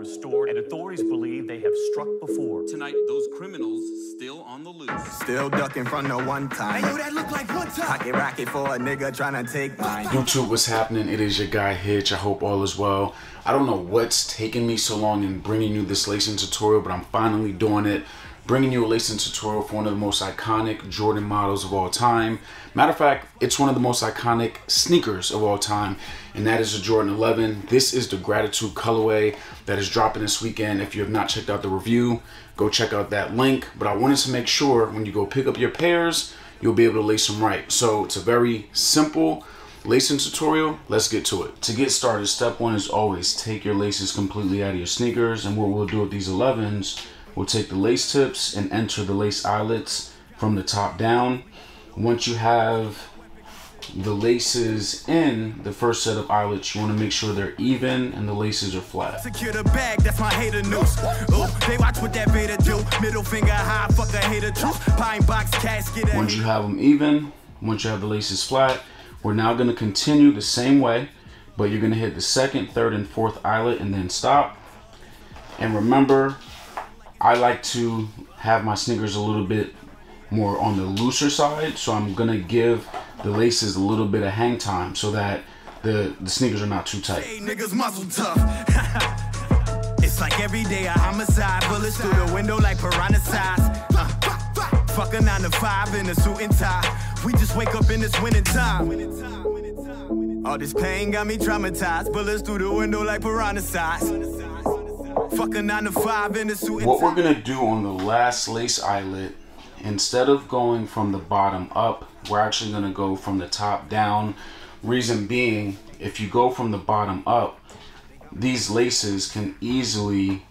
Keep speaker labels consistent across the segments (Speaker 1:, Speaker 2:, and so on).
Speaker 1: restored, and authorities believe they have struck before.
Speaker 2: Tonight, those criminals still on the loose.
Speaker 3: Still ducking from the one time. Hey, yo, that look like one time. Pocket rocket for a nigga trying to take mine.
Speaker 4: YouTube, what's happening? It is your guy Hitch. I hope all is well. I don't know what's taking me so long in bringing you this lacing tutorial, but I'm finally doing it. Bringing you a lacing tutorial for one of the most iconic Jordan models of all time. Matter of fact, it's one of the most iconic sneakers of all time, and that is the Jordan 11. This is the Gratitude colorway that is dropping this weekend. If you have not checked out the review, go check out that link. But I wanted to make sure when you go pick up your pairs, you'll be able to lace them right. So it's a very simple lacing tutorial. Let's get to it. To get started, step one is always take your laces completely out of your sneakers. And what we'll do with these 11s, we'll take the lace tips and enter the lace eyelets from the top down. Once you have the laces in the first set of eyelets, you want to make sure they're even and the laces are flat.
Speaker 3: Secure the bag, that's my hater noose. Ooh, they watch what that beta do. Middle finger high, fuck a hater truth. Pine box casket.
Speaker 4: Once you have them even, once you have the laces flat, we're now going to continue the same way, but you're going to hit the second, third, and fourth eyelet and then stop. And remember, I like to have my sneakers a little bit more on the looser side, so I'm gonna give the laces a little bit of hang time so that the sneakers are not too tight.
Speaker 3: Hey, niggas muscle tough. It's like every day a homicide, bullets through the window like piranha size. Fuck a 9 to 5 in a suit and tie. We just wake up in this winning time. All this pain got me traumatized, bullets through the window like piranha size. Fuck a 9 to 5 in a suit and tie.
Speaker 4: What we're gonna do on the last lace eyelet, instead of going from the bottom up, we're actually going to go from the top down. Reason being, if you go from the bottom up, these laces can easily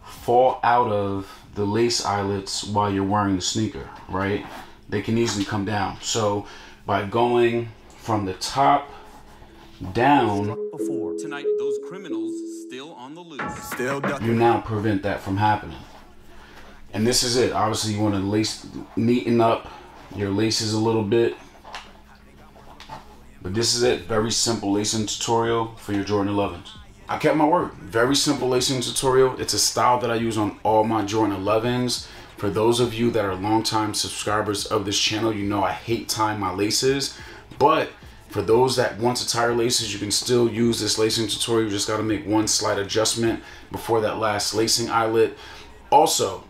Speaker 4: fall out of the lace eyelets while you're wearing the sneaker, right? They can easily come down. So by going from the top down,
Speaker 2: Tonight, those criminals still on the loose.
Speaker 4: you now prevent that from happening. And this is it. Obviously, you want to neaten up your laces a little bit. But this is it. Very simple lacing tutorial for your Jordan 11s. I kept my word. Very simple lacing tutorial. It's a style that I use on all my Jordan 11s. For those of you that are longtime subscribers of this channel, you know I hate tying my laces. But for those that want to tie your laces, you can still use this lacing tutorial. You just got to make one slight adjustment before that last lacing eyelet. Also,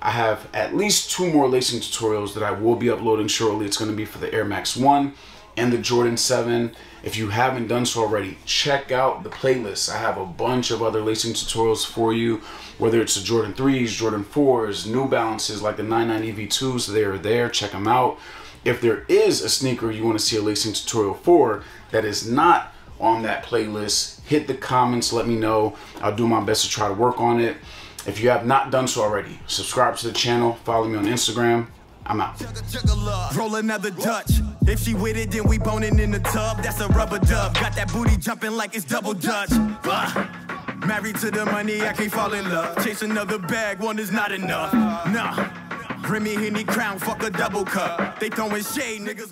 Speaker 4: I have at least 2 more lacing tutorials that I will be uploading shortly. It's going to be for the Air Max 1 and the Jordan 7. If you haven't done so already, check out the playlist. I have a bunch of other lacing tutorials for you, whether it's the Jordan 3s, Jordan 4s, New Balances like the 990 V2s, they're there. Check them out. If there is a sneaker you want to see a lacing tutorial for that is not on that playlist, hit the comments, let me know. I'll do my best to try to work on it. If you have not done so already, subscribe to the channel, follow me on Instagram. I'm out.
Speaker 3: Roll another Dutch. If she with it, then we boning in the tub. That's a rubber dub. Got that booty jumping like it's double Dutch. Married to the money, I can't fall in love. Chase another bag, one is not enough. Nah. Remy Henny Crown, fuck a double cup. They throwing shade, niggas.